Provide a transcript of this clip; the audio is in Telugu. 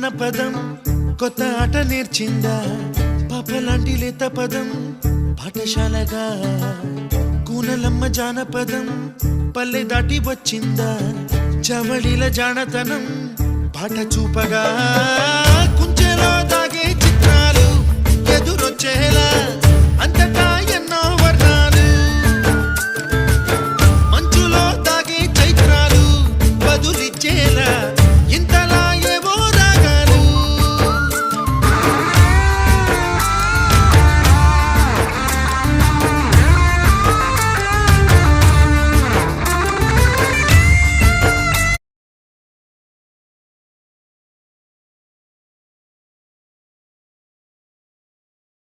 జానపదం కొత్త ఆట నేర్చిందా పాపలాంటి లేత పదం పాఠశాలగా కూనలమ్మ జానపదం పల్లె దాటి వచ్చిందా చవళిల జానతనం పాట చూపగా కుంచెలో దాగే చిత్రాలు ఎదురొచ్చేలా